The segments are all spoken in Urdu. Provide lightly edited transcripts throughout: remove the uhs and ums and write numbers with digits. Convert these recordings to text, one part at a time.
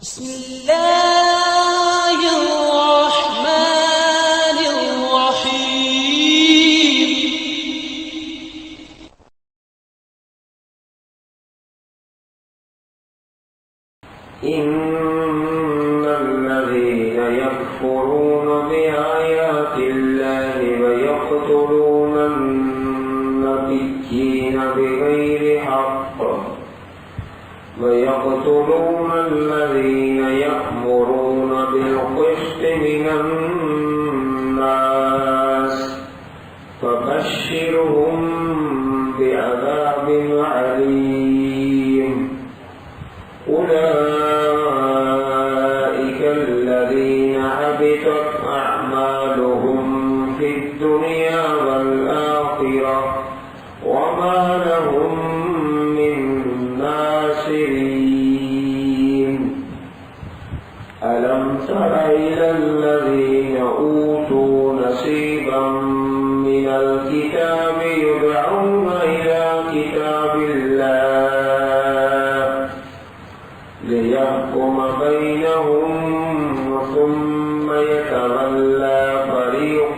بسم الله الرحمن الرحيم. إن الذين يكفرون بآيات الله ويقتلون النبيين بغير حق ويقتلون الذين يأمرون بالقسط من الناس فبشرهم بعذاب عليم. أولئك الذين حبطت أعمالهم في الدنيا والآخرة وما لهم من ناصرين. ألم تر إلى الذين أوتوا نصيبا من الكتاب يدعون إلى كتاب الله ليحكم بينهم ثم يتولى فريق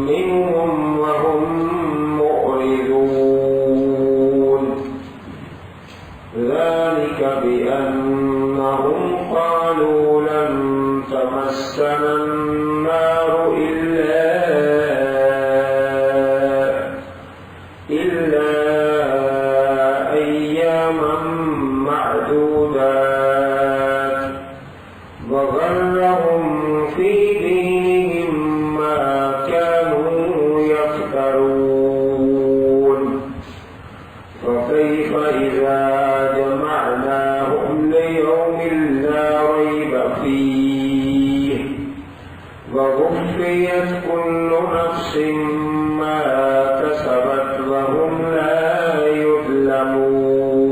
منهم وهم معرضون. ذلك بأنهم قالوا لن تمسنا النار إلا أياما معدودات وغرهم في دينهم ما كانوا يفترون. فكيف إذا جمعناهم ليوم لا ريب فيه ووفيت كل نفس ما كسبت وهم لا يظلمون.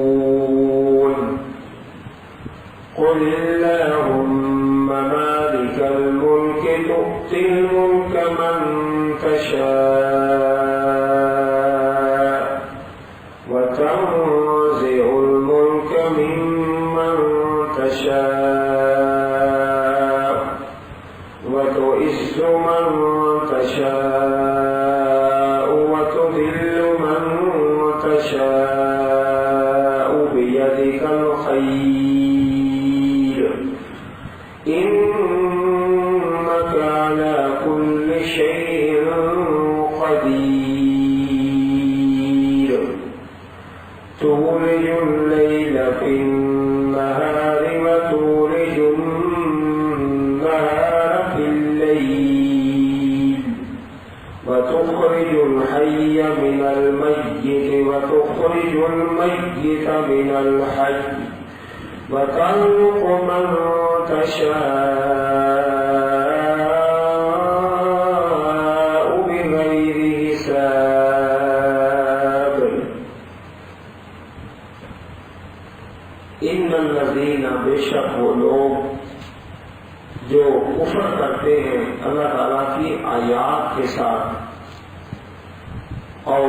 قل اللهم مالك الملك تؤتي الملك من تشاء وتنزع الملك ممن تشاء وتعز من تشاء وتذل من تشاء بيدك الخير إنك على كل شيء قدير. تولج الليل في النهار وتولج النهار في الليل وتخرج الحي من الميت وتخرج الميت من الحي وترزق من تشاء بغير حساب. ان الذین بے شک وہ لوگ جو کفر کرتے ہیں اللہ تعالیٰ کی آیات کے ساتھ اور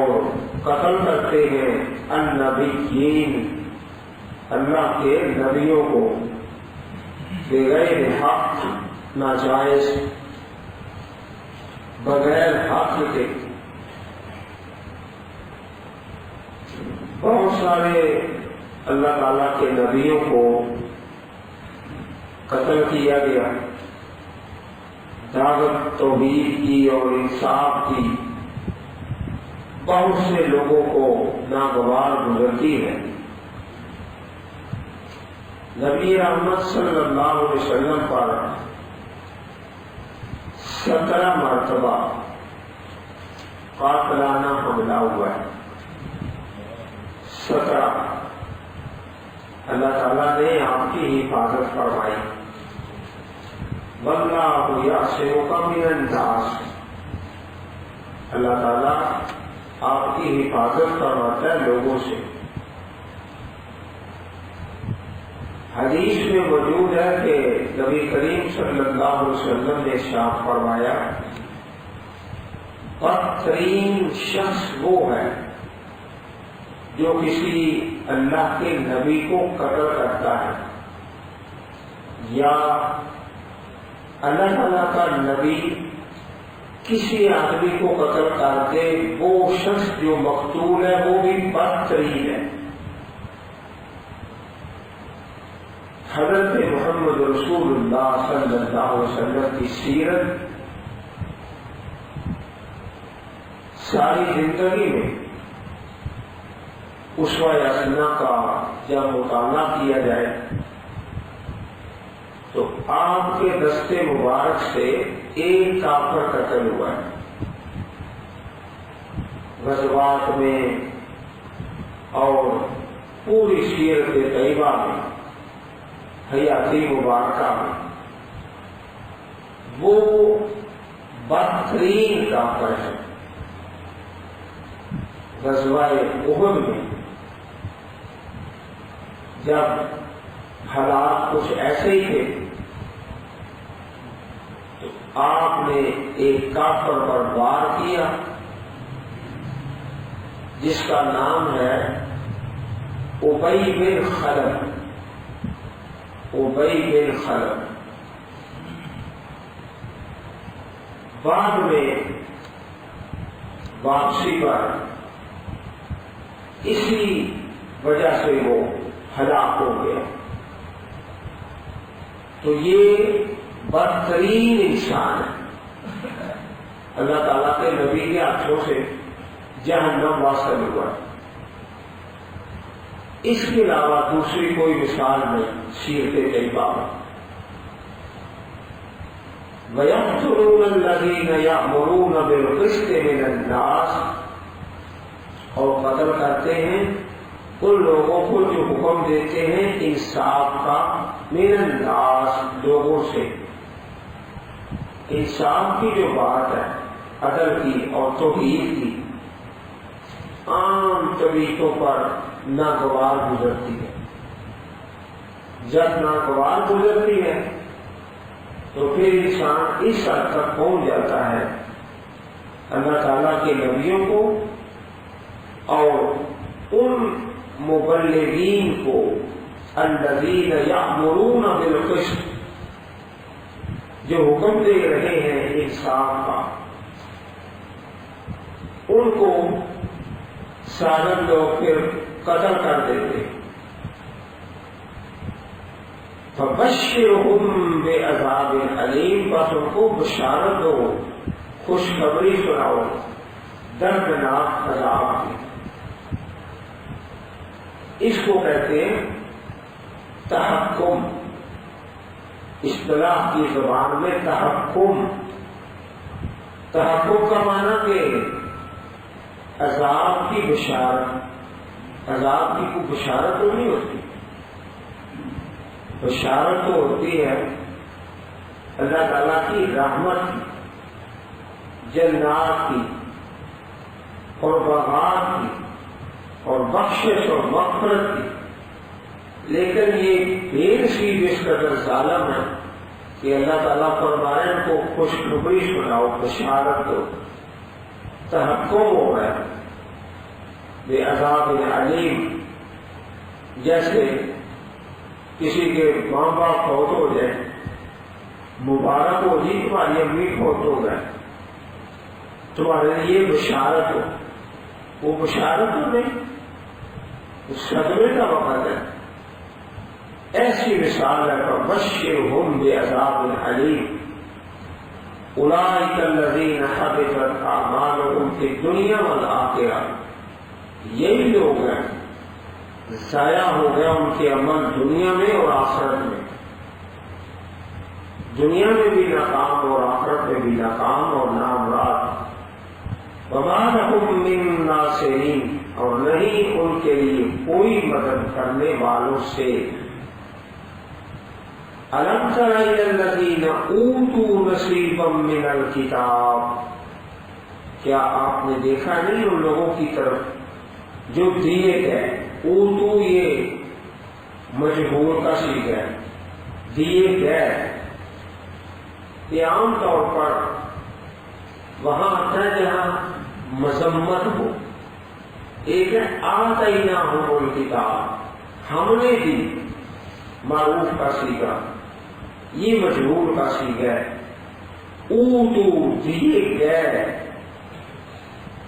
قتل کرتے ہیں النبیین اللہ کے نبیوں کو بغیر حق ناجائز بغیر حق کے. بہت سارے اللہ تعالیٰ کے نبیوں کو قتل کیا گیا. دعوت توحید کی اور انصاف کی بہت سے لوگوں کو ناگوار گزرتی ہے. نبی رحمت صلی اللہ علیہ وسلم پر 17 مرتبہ قاتلانہ حملہ ہوا ہے. 17. اللہ تعالیٰ نے آپ کی حفاظت فرمائی. واللہ یعصمک من الناس. اللہ تعالیٰ آپ کی حفاظت فرماتا ہے لوگوں سے. حدیث میں موجود ہے کہ نبی کریم صلی اللہ علیہ وسلم نے ارشاد فرمایا بدترین شخص وہ ہے جو کسی اللہ کے نبی کو قتل کرتا ہے یا اللہ تعالیٰ کا نبی کسی آدمی کو قتل کر کے وہ شخص جو مقتول ہے وہ بھی بدترین ہے. حضرت محمد رسول اللہ صلی اللہ علیہ وسلم کی سیرت ساری زندگی میں اسوہ حسنہ کا جب مطالعہ کیا جائے تو آپ کے دستے مبارک سے ایک کافر قتل ہوا ہے. غزوات میں اور پوری سیرت طیبہ میں حیاتی مبارکہ میں وہ بدترین کافر ہے. غزوہ احد میں جب حالات کچھ ایسے ہی تھے تو آپ نے ایک کافر پر وار کیا جس کا نام ہے ابی بن خلف. ابی بن خلف بعد میں واپسی پر اسی وجہ سے وہ ہلاک ہو گیا. تو یہ بدترین انسان ہے. اللہ تعالیٰ کے نبی کے ہاتھوں سے جہنم واصل ہوا. اس کے علاوہ دوسری کوئی مثال نہیں سیرت طیبہ میں. وَيَقْتُلُونَ الَّذِينَ يَأْمُرُونَ بِالْقِسْطِ مِنَ النَّاسِ اور قتل کرتے ہیں ان لوگوں کو جو حکم دیتے ہیں انصاف کا من الناس لوگوں سے. انصاف کی جو بات ہے عدل کی اور توحید کی عام طریقوں پر ناگوار گزرتی ہے. جب ناگوار گزرتی ہے تو پھر انسان اس حد تک پہنچ جاتا ہے اللہ تعالیٰ کے نبیوں کو اور ان مبلغین کو الذین یأمرون بالقسط جو حکم دے رہے ہیں انصاف کا ان کو سارے لوگ پھر قتل کر دیتے. فبشرہم بعذاب علیم بس ان کو بشارت دو خوشخبری سناؤ دردناک عذاب کی. اس کو کہتے ہیں تحکم. اصطلاح کی زبان میں تحکم. تحکم کا معنی کہ عذاب کی بشارت. عذاب کی کوئی بشارت تو نہیں ہوتی. بشارت تو ہوتی ہے اللہ تعالیٰ کی رحمت کی جنات کی اور باغات کی اور بخشش اور مغفرت کی. لیکن یہ بے نصیب اس قدر ظالم ہے کہ اللہ تعالیٰ فرمائے ان کو خوشخبری سناؤ بشارت دو. تحکم ہو رہا ہے بے عذاب علیم. جیسے کسی کے ماں باپ فوت ہو جائے مبارک ہو جی تمہاری امی فوت ہو گئے تمہارے لیے بشارت ہو. وہ بشارت تو نہیں اس صدمے کا وقت ہے. ایسی مثال ہے فبشرہم بعذاب علیم اولئک الذین حبطت اعمالہم فی الدنیا والآخرہ. یہی لوگ ہیں ضائع ہو گیا ان کے عمل دنیا میں اور آخرت میں. دنیا میں بھی ناکام اور آخرت میں بھی ناکام اور نامراد. وما لہم من ناصرین اور نہیں ان کے لیے کوئی مدد کرنے والوں سے. الم تر الی الذین اوتوا نصیبا من الکتاب کیا آپ نے دیکھا نہیں ان لوگوں کی طرف جو دیے گئے. اوتو یہ مجہول کا صیغہ ہے. دیے گئے یہ عام طور پر وہاں آتا ہے جہاں مذمت ہو. ایک ہے آتیناہم الکتاب ہم نے دی معروف کا صیغہ یہ مجبور کا صیغہ ہے. اوتو دیے گئے،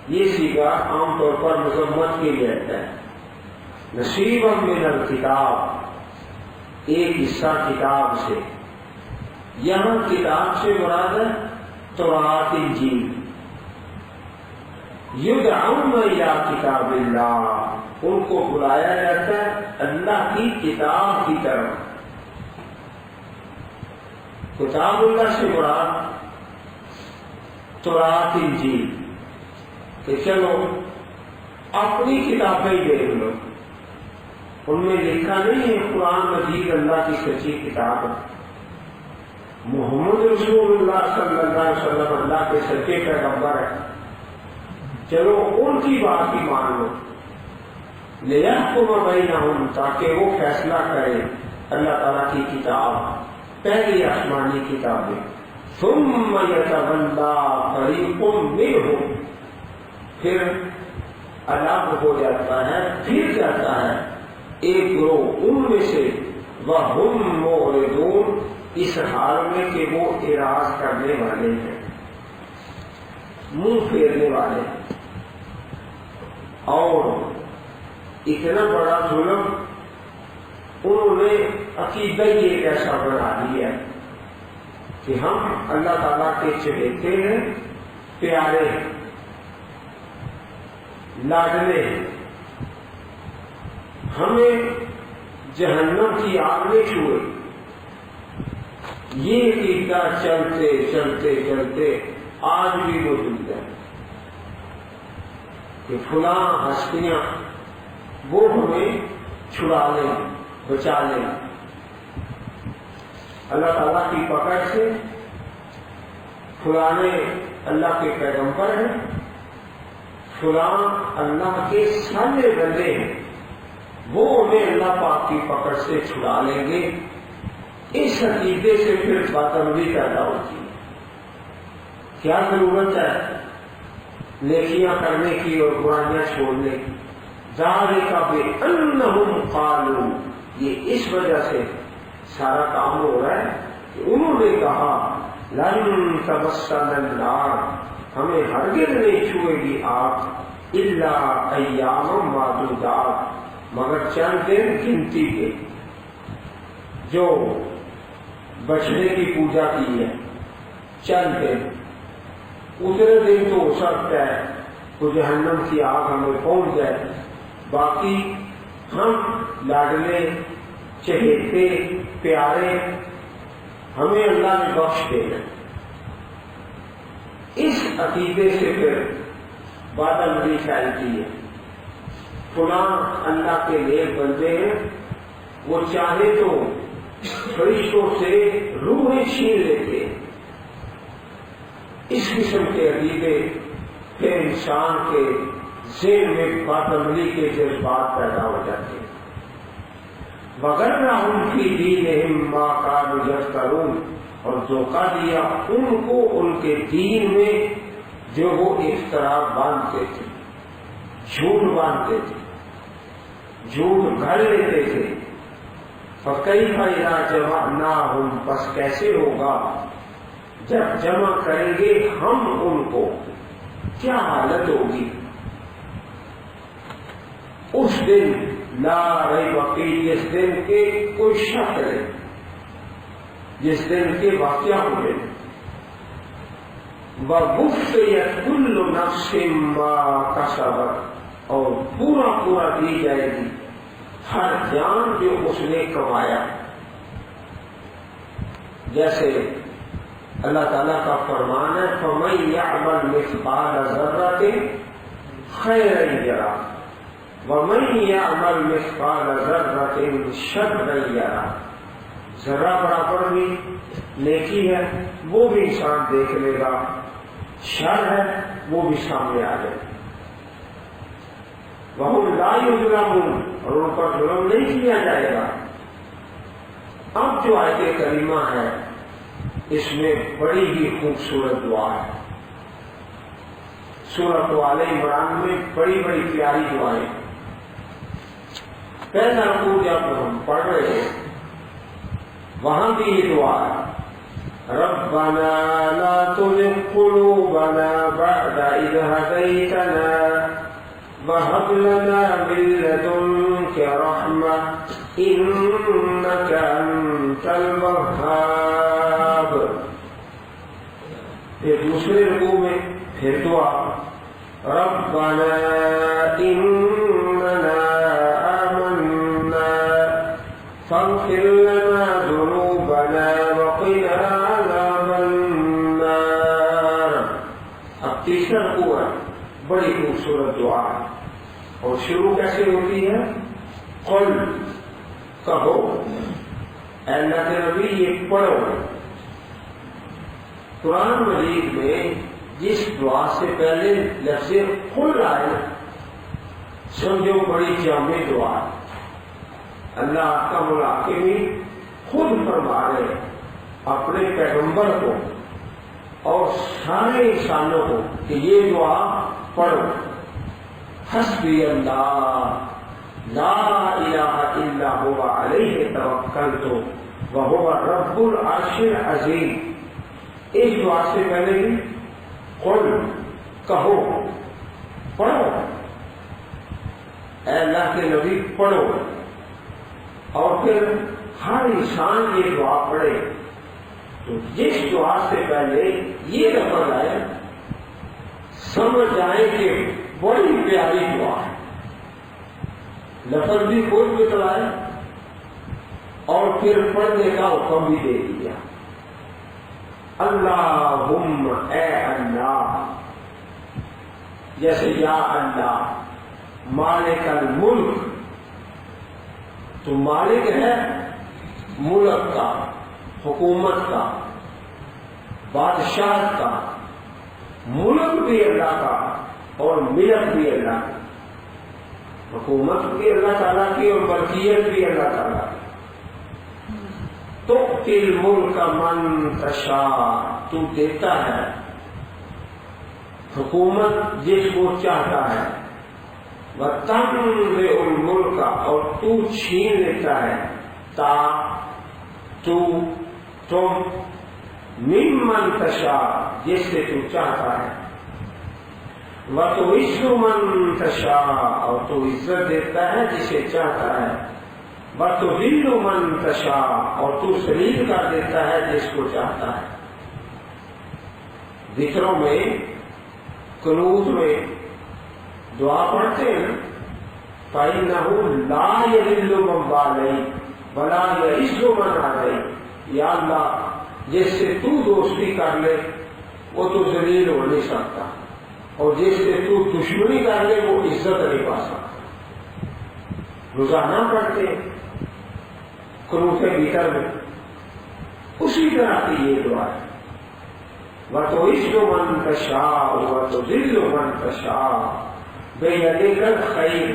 یہ صیغہ عام طور پر مذمت کے لیے آتا ہے. نصیبا من الکتاب، ایک حصہ کتاب سے. یہاں کتاب سے مراد ہے تورات انجیل. یدعون الی کتاب اللہ، ان کو بلایا جاتا ہے اللہ کی کتاب کی طرف. کتاب اللہ سے مراد تورات انجیل، کہ چلو اپنی کتابیں دیکھ لو، ان میں لکھا نہیں ہے قرآن مجید اللہ کی سچی کتاب ہے، محمد رسول اللہ صلی اللہ علیہ وسلم اللہ کے سچے پیغمبر ہے، چلو ان کی بات ہی مان لو. لِيَحْكُمَ بَيْنَهُمْ، تاکہ وہ فیصلہ کرے. اللہ تعالیٰ کی کتاب، پہلی آسمانی کتابیں. ثُمَّ يَتَوَلَّىٰ فَرِيقٌ مِّنْهُمْ، پھر الگ ہو جاتا ہے، پھر جاتا ہے ایک گروہ ان میں سے. وَهُمْ مُعْرِضُونَ، اس حال میں کہ وہ اعراض کرنے والے ہیں، منہ پھیرنے والے ہیں. اور اتنا بڑا ظلم انہوں نے عقیدہ ہی ایک ایسا بنا دیا کہ ہم اللہ تعالیٰ کے چہیتے ہیں، پیارے ہیں، لاڈلے ہیں، ہمیں جہنم کی آگ میں چھوئے. یہ عقیدہ چلتے چلتے چلتے آج بھی موجود ہے کہ فلاں ہستیاں وہ ہمیں چھڑا لیں، بچا لیں. اللہ تعالیٰ کی پکڑ سے فلاں اللہ کے پیغمبر ہیں، فلاں اللہ کے سارے بندے ہیں، وہ ہمیں اللہ پاک کی پکڑ سے چھڑا لیں گے. اس عقیدے سے پھر باطمری پیدا ہوتی ہے. کیا ضرورت ہے نیکیاں کرنے کی اور برائیاں چھوڑنے کی؟ ذالک بأنہم قالوا، یہ اس وجہ سے سارا کام ہو رہا ہے کہ انہوں نے کہا لن تمسنا النار، ہمیں ہرگز نہیں چھوئے گی آگ، الا ایام معدودات، مگر چند دن گنتی کے. جو بچنے کی پوجا کی ہے چند دن، اتنے دن تو ہو سکتا ہے تو جہنم کی آگ ہمیں پہنچ جائے، باقی ہم لاڈلے چہیتے پیارے، ہمیں اللہ نے بخش دینا. اس عقیدے سے پھر باطمری پھیلتی ہے. فلاں اللہ کے نیک بندے ہیں، وہ چاہے تو فرشتوں سے روحیں چھین لیتے. اس قسم کے عقیدے پھر انسان کے ذہن میں باطمری کے جذبات پیدا ہو جاتے ہیں. وَغَرَّهُمْ فِي دِينِهِمْ مَا كَانُوا يَفْتَرُونَ، اور دھوکہ دیا ان کو ان کے دین میں جو وہ افترا باندھتے تھے، جھوٹ باندھتے تھے، جھوٹ گھڑ لیتے تھے. فَكَيْفَ إِذَا جَمَعْنَاهُمْ، پس کیسے ہوگا جب جمع کریں گے ہم ان کو، کیا حالت ہوگی اس دن. لا ریب فیہ، جس دن کے کوئی شک نہیں، جس دن کے واقعہ ہوئے. وَوُفِّيَتْ كُلُّ نَفْسٍ مَا كَسَبَتْ، اور پورا پورا دی جائے گی ہر جان جو اس نے کمایا. جیسے اللہ تعالیٰ کا فرمان ہے فَمَن يَعْمَلْ مِثْقَالَ ذَرَّةٍ خَيْرًا يَرَهُ وَمَن يَعْمَلْ مِثْقَالَ ذَرَّةٍ شَرًّا يَرَهُ. ذرہ برابر بھی نیکی ہے وہ بھی انسان دیکھ لے گا، شر ہے وہ بھی سامنے آ جائے. وَهُمْ لَا يُظْلَمُونَ، اور ان پر ظلم نہیں کیا جائے گا. اب جو آیت کریمہ ہے اس میں بڑی ہی خوبصورت دعا ہے. سورۃ آل عمران میں بڑی بڑی پیاری دعائیں. پہلا رکوع جب ہم پڑھ رہے ہیں وہاں بھی یہ دعا ہے ربنا لا تزغ قلوبنا بعد إذ هديتنا وهب لنا من لدنك رحمة إنك أنت الوهاب. پھر دوسرے رکوع میں پھر دعا ربنا إننا آمنا فاغفر لنا ذنوبنا وقنا عذاب النار. اب تیسرا رکوع ہے، بڑی خوبصورت دعا ہے، اور شروع کیسے ہوتی ہے؟ قل، کہو اے اللہ کے نبی یہ پڑھو. قرآن مجید میں جس دعا سے پہلے لفظ قل آئے سمجھو بڑی جامع دعا ہے. اللہ کا ملاقمی خود فرما رہے اپنے پیغمبر کو اور سارے انسانوں کو کہ یہ دعا پڑھو. حسبی اللہ لا الہ الا هو علیہ توکلت وہو رب العرش العظیم. اس دعا سے پہلے بھی قل، کہو، پڑھو. اے اللہ کے نبی پڑھو. اور پھر ہر انسان یہ دعا پڑھے تو جس دعا سے پہلے یہ لفظ آئے سمجھ آئے کہ بڑی پیاری دعا ہے. لفظ بھی خود بتلائے اور پھر پڑھنے کا حکم بھی دے دیا. اللہم اے اللہ، جیسے یا اللہ مالک الملک، تو مالک ہے ملک کا، حکومت کا، بادشاہ کا. ملک بھی اللہ کا اور ملک بھی اللہ کا. حکومت بھی اللہ تعالیٰ کی اور ملکیت بھی اللہ تعالیٰ کی. تؤتی الملک من تشاء، تو دیتا ہے حکومت جس کو چاہتا ہے. وَتَنزِعُ الْمُلْكَ، اور تو چھین لیتا ہے، تا، تو، تم، ممن تشاء، جس سے تو چاہتا ہے. وَتُعِزُّ مَن تَشَاءُ، اور تو عزت دیتا ہے جسے چاہتا ہے. وَتُذِلُّ مَن تَشَاءُ، اور تو ذلیل کر دیتا ہے جس کو چاہتا ہے. ذکروں میں، قنوت میں دعا پڑھتے ہیں فَإِنَّهُ لَا يَذِلُّ مَن وَالَيْتَ وَلَا يَعِزُّ مَن عَادَيْتَ. یا اللہ جس سے تو دوستی کر لے وہ تو ذلیل ہو نہیں سکتا، اور جس سے تو دشمنی کر لے وہ عزت نہیں پا سکتا. روزانہ پڑھتے قنوت بھیتر میں اسی طرح کی یہ دعا ہے. وَتُعِزُّ مَن تَشَاءُ وَتُذِلُّ مَن تَشَاءُ بِيَدِكَ الْخَيْرُ،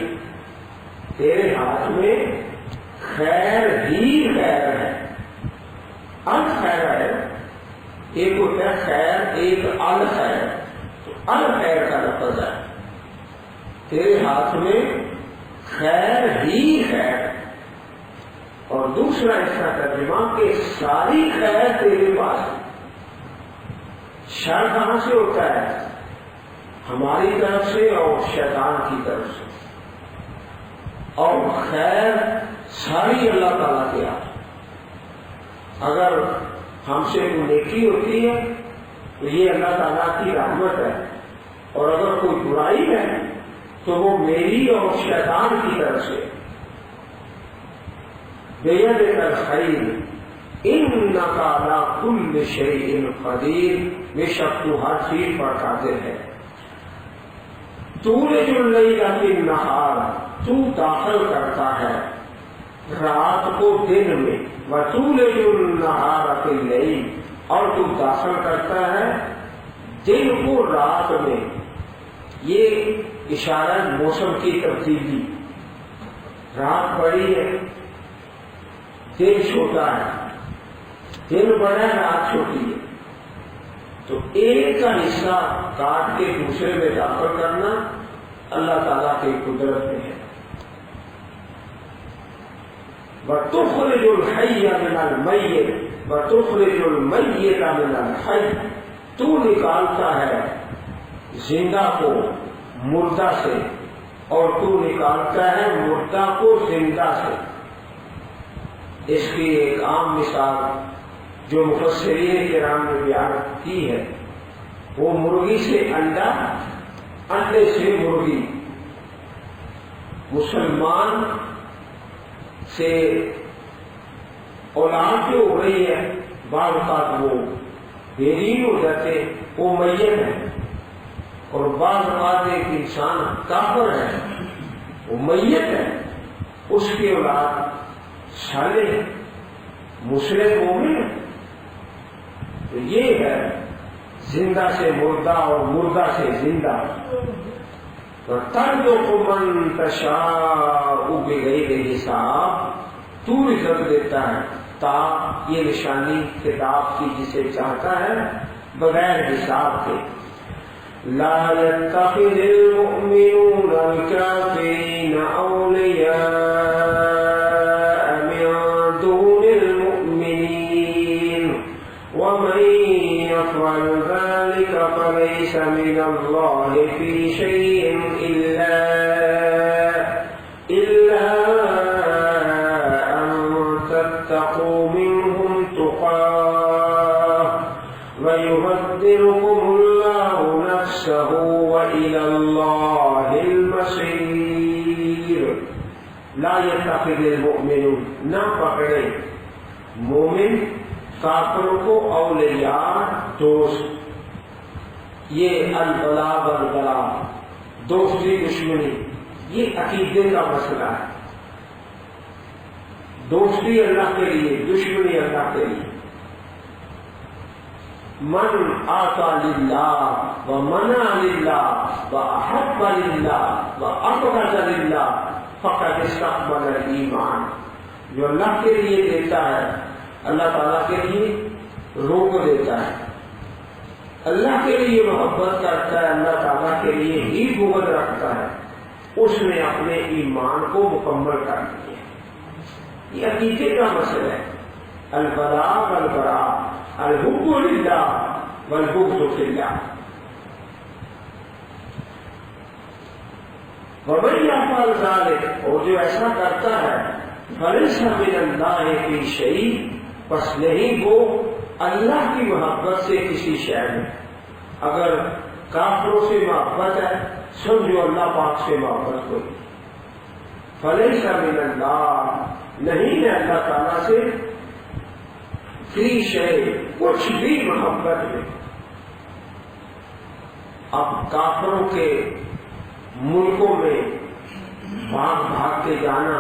تیرے ہاتھ میں خیر ہی خیر ہے. الخیر ہے، ایک ہوتا ہے خیر، ایک الخیر. تو الخیر کا لفظ ہے تیرے ہاتھ میں خیر ہی خیر. اور دوسرا اس کا ترجمہ کہ ساری خیر تیرے پاس ہے. شر کہاں سے ہوتا ہے؟ ہماری طرف سے اور شیطان کی طرف سے. اور خیر ساری اللہ تعالیٰ کے ہاتھ. اگر ہم سے کوئی نیکی ہوتی ہے تو یہ اللہ تعالیٰ کی رحمت ہے، اور اگر کوئی برائی ہے تو وہ میری اور شیطان کی طرف سے. بِيَدِكَ الْخَيْرُ إِنَّكَ عَلَىٰ كُلِّ شَيْءٍ قَدِيرٌ، بے شک تو ہر چیز پر قادر ہے. تُولِجُ اللَّيْلَ فِي النَّهَارِ، تو داخل کرتا ہے رات کو دن میں. وَتُولِجُ النَّهَارَ فِي اللَّيْلِ، اور تو داخل کرتا ہے دن کو رات میں. یہ اشارہ موسم کی تبدیلی. رات بڑی ہے، دن چھوٹا ہے، دن بڑا ہے، رات چھوٹی ہے. تو ایک کا حصہ کاٹ کے دوسرے میں داخل کرنا اللہ تعالیٰ کی قدرت میں ہے. وَتُخْرِجُ الْحَيَّ مِنَ الْمَيِّتِ وَتُخْرِجُ الْمَيِّتَ مِنَ الْحَيِّ، تو نکالتا ہے زندہ کو مردہ سے اور تو نکالتا ہے مردہ کو زندہ سے۔ اس کی ایک عام مثال جو مفسرین کرام نے بیان کی ہے وہ مرغی سے انڈا، انڈے سے مرغی۔ مسلمان سے اولاد جو ہو رہی ہے بعض اوقات وہ بےدین ہو جاتے، وہ میت ہے، اور بعض اوقات ایک انسان کافر ہے وہ میت ہے، اس کی اولاد صالح مسلم مومن ہے۔ تو یہ ہے زندہ سے مردہ اور مردہ سے زندہ۔ وَتَرْزُقُ مَن تَشَاءُ بِغَيْرِ حساب، تو رزق دیتا ہے تا یہ نشانی کتاب کی جسے چاہتا ہے بغیر حساب کے۔ لا يتخذ المؤمنون الكافرين أولياء من دون المؤمنين ومن يفعل ذلك فليس من الله في شيء إلا أن تتقوا منهم تقاه ويحذركم الله نفسه وإلى الله المصير۔ لا يتخذ المؤمنون، نہ پکڑے مومن کافروں کو اولیاء دوست۔ یہ البلاء والبلاء دوستی دشمنی یہ عقیدے کا مسئلہ ہے۔ دوستی اللہ کے لیے، دشمنی اللہ کے لیے۔ من آتا للہ ومنع للہ واحب للہ وابغض للہ فقد استقبل الایمان، جو اللہ کے لیے دیتا ہے اللہ تعالیٰ کے لیے روک دیتا ہے، اللہ کے لیے محبت کرتا ہے اللہ تعالیٰ کے لیے ہی بغض رکھتا ہے، اس نے اپنے ایمان کو مکمل کر دیا۔ یہ عقیدے کا مسئلہ ہے۔ البلاء والبراء، الحب للہ والبغض فی اللہ۔ ومن یفعل ذلک، اور جو ایسا کرتا ہے فلیس من اللہ فی شیء، پس نہیں وہ اللہ کی محبت سے کسی شے میں۔ اگر کافروں سے محبت ہے سمجھو اللہ پاک سے محبت کوئی، فلیس من اللہ، نہیں ہے اللہ تعالیٰ سے فی شیء، کچھ بھی محبت میں۔ اب کافروں کے ملکوں میں بھاگ بھاگ کے جانا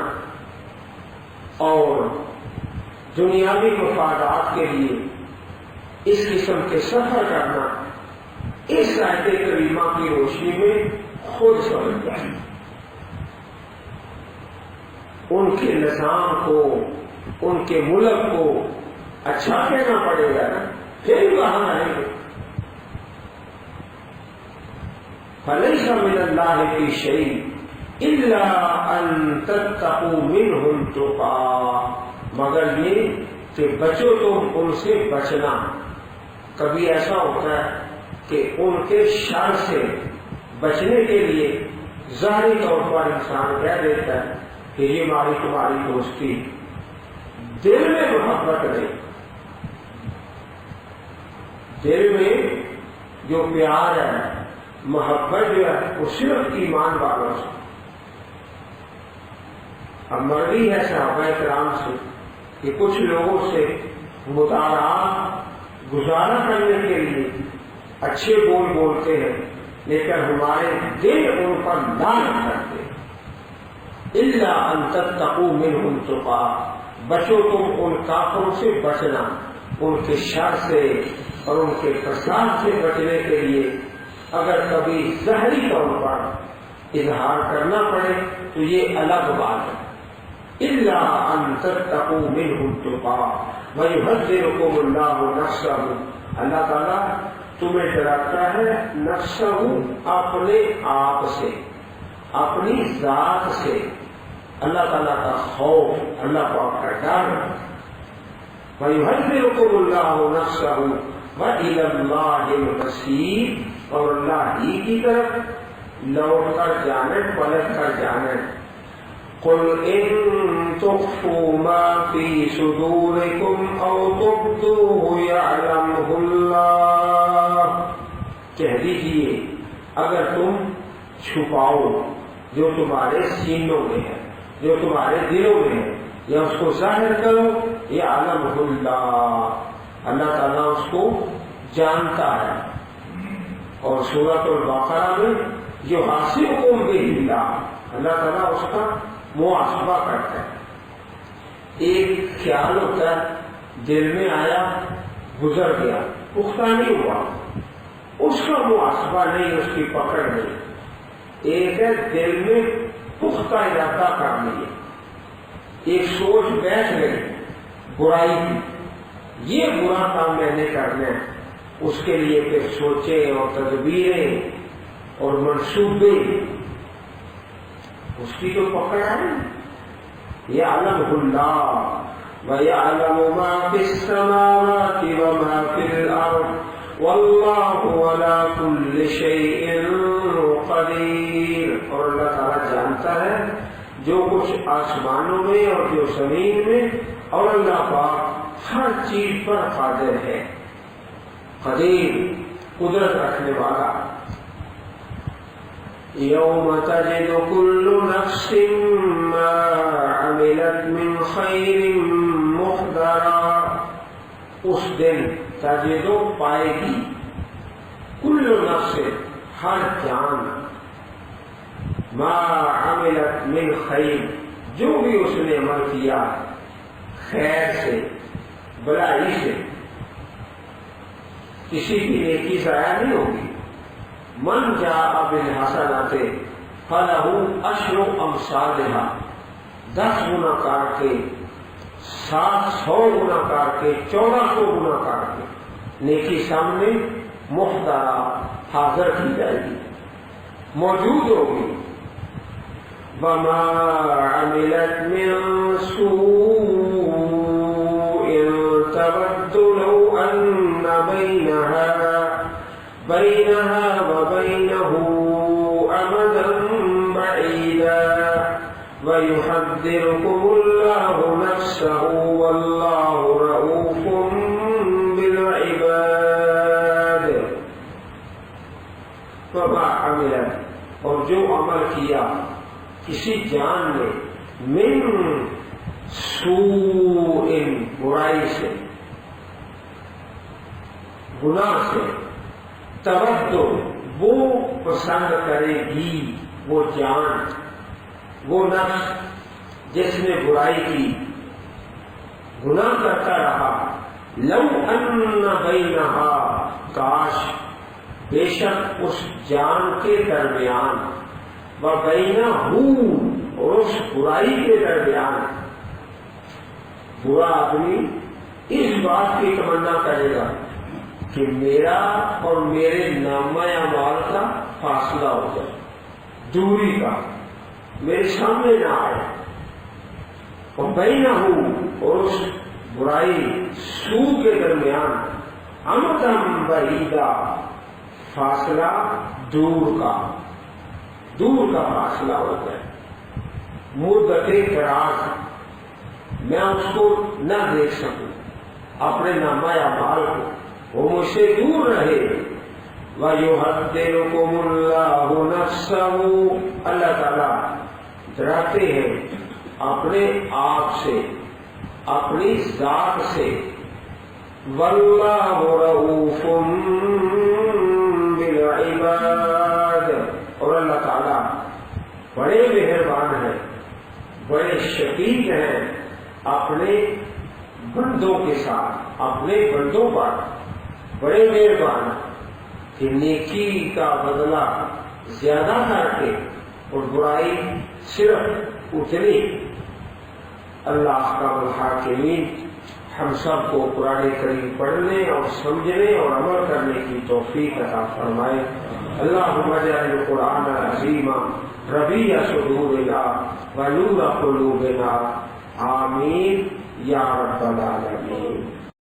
اور دنیاوی مفادات کے لیے اس قسم کے سفر کرنا اس آیت کریمہ کی روشنی میں خود سمجھ جائے۔ ان کے نظام کو، ان کے ملک کو اچھا کہنا پڑے گا نا، پھر وہاں آئیں گے۔ فَلَيْسَ مِنَ اللَّهِ فِي شَيْءٍ إِلَّا أَن تَتَّقُوا مِنْهُمْ تُقَاةً، مگر یہ کہ بچو تم ان سے بچنا۔ کبھی ایسا ہوتا ہے کہ ان کے شر سے بچنے کے لیے ظاہری طور پر انسان کہہ دیتا ہے کہ یہ ہماری تمہاری دوستی، دل میں محبت نہیں، دل میں جو پیار ہے محبت جو ہے وہ صرف ایمان والوں سے۔ اب مرضی ہے صحابہ کرام سے کہ کچھ لوگوں سے مطالعات گزارا کرنے کے لیے اچھے بول بولتے ہیں لیکن ہمارے دل ان پر لعنت کرتے ہیں۔ الا ان تتقوا منهم تقاة، بچو تم ان کافروں سے بچنا، ان کے شر سے اور ان کے فساد سے بچنے کے لیے اگر کبھی ظاہری طور پر اظہار کرنا پڑے تو یہ الگ بات ہے۔ الا ان تتقوا منهم تقاة ويحذركم الله نفسه، اللہ تعالیٰ تمہیں ڈراتا ہے نفسہ، اپنے آپ سے، اپنی ذات سے۔ اللہ تعالیٰ کا خوف، اللہ پاک کا ڈر. وَيُحَذِّرُكُمُ اللَّهُ نَفْسَهُ وَإِلَى اللَّهِ الْمَصِيرُ، اور اللہ ہی کی طرف لوٹ کر جانے، پلٹ کر جانے. قُلْ إِن تُخْفُوا مَا فِي صُدُورِكُمْ أَوْ تُبْدُوهُ يَعْلَمْهُ اللَّهُ، کہہ دیجیے اگر تم چھپاؤ جو تمہارے سینوں میں ہے، جو تمہارے دلوں میں ہے، یا اس کو ظاہر کرو، یعلمہ اللہ، اللہ تعالیٰ اس کو جانتا ہے. اور سورۃ البقرہ میں جو حاسبکم بہ اللہ، اللہ تعالیٰ اس کا محاسبہ کرتا ہے. ایک خیال ہوتا ہے دل میں آیا گزر گیا، پختہ نہیں ہوا، اس کا محاسبہ نہیں، اس کی پکڑ نہیں. ایک ہے دل میں پختہ ارادہ کر لیا، ایک سوچ بیٹھ گئی برائی کی، یہ برا کام میں نے کرنا ہے، اس کے لیے پھر سوچیں اور تدبیریں اور منصوبے، اس کی جو پکڑ ہے. یعلمہ اللہ وَيَعْلَمُ مَا فِي السَّمَاوَاتِ وَمَا فِي الْأَرْضِ وَاللَّهُ عَلَى كُلِّ شَيْءٍ قَدِيرٌ، اور اللہ تعالیٰ جانتا ہے جو کچھ آسمانوں میں اور جو زمین میں، اور اللہ پاک ہر چیز پر قادر ہے، قدیر، قدرت رکھنے والا. یوم تجد کل نفس ما عملت من خیر محضرا، اس دن تجد پائے گی کل نفس، ہر جان، ما عملت من خیر، جو بھی اس نے عمل کیا خیر سے، بلائی سے، کسی کی نیکی ضائع نہیں ہوگی. من جاء بالحسنۃ فلہ عشر امثالھا، 10 گنا کاٹ کے، 700 گنا کاٹ کے، 1400 گنا کاٹ کے نیکی سامنے محضرہ حاضر کی جائے گی، موجود ہوگی. وما عملت من سوء تود لو ان بينها وبينه أمدا بعيدا ويحذركم الله نفسه والله رؤوف بالعباد. وما عملت، اور جو عمل کیا کسی جان نے، من سوء، برائی سے، گناہ سے، تود، وہ پسند کرے گی، وہ جان، وہ نفس جس نے برائی کی، گناہ کرتا رہا، لو ان بینہا، کاش بے شک اس جان کے درمیان، وبینہ، اور اس برائی کے درمیان، برا آدمی اس بات کی تمنا کرے گا کہ میرا اور میرے نامہ اعمال کا فاصلہ ہو جائے، دوری کا، میرے سامنے نہ آئے. اور بینہ، اور اس برائی سو کے درمیان، امدم بعیدا، فاصلہ دور کا فاصلہ ہو جائے، مدت دراز، میں اس کو نہ دیکھ سکوں، اپنے نامہ اعمال کو، وہ مجھ سے دور رہے. وَيُحَذِّرُكُمُ اللَّهُ نَفْسَهُ، اللہ تعالیٰ ڈراتے ہیں اپنے آپ سے، اپنی ذات سے. وَاللَّهُ رَءُوفٌ بِالْعِبَادِ، اور اللہ تعالیٰ بڑے مہربان ہیں، بڑے شفیق ہیں اپنے بندوں کے ساتھ، اپنے بندوں پر بڑے مہربان، کہ نیکی کا بدلہ زیادہ کر کے اور برائی صرف اتنی. اللہ احکام الحاکمین ہم سب کو قرآن کریم پڑھنے اور سمجھنے اور عمل کرنے کی توفیق عطا فرمائے. اللهم اجعل القرآن العظيم ربيع صدورنا ونور قلوبنا آمين یا رب العالمین.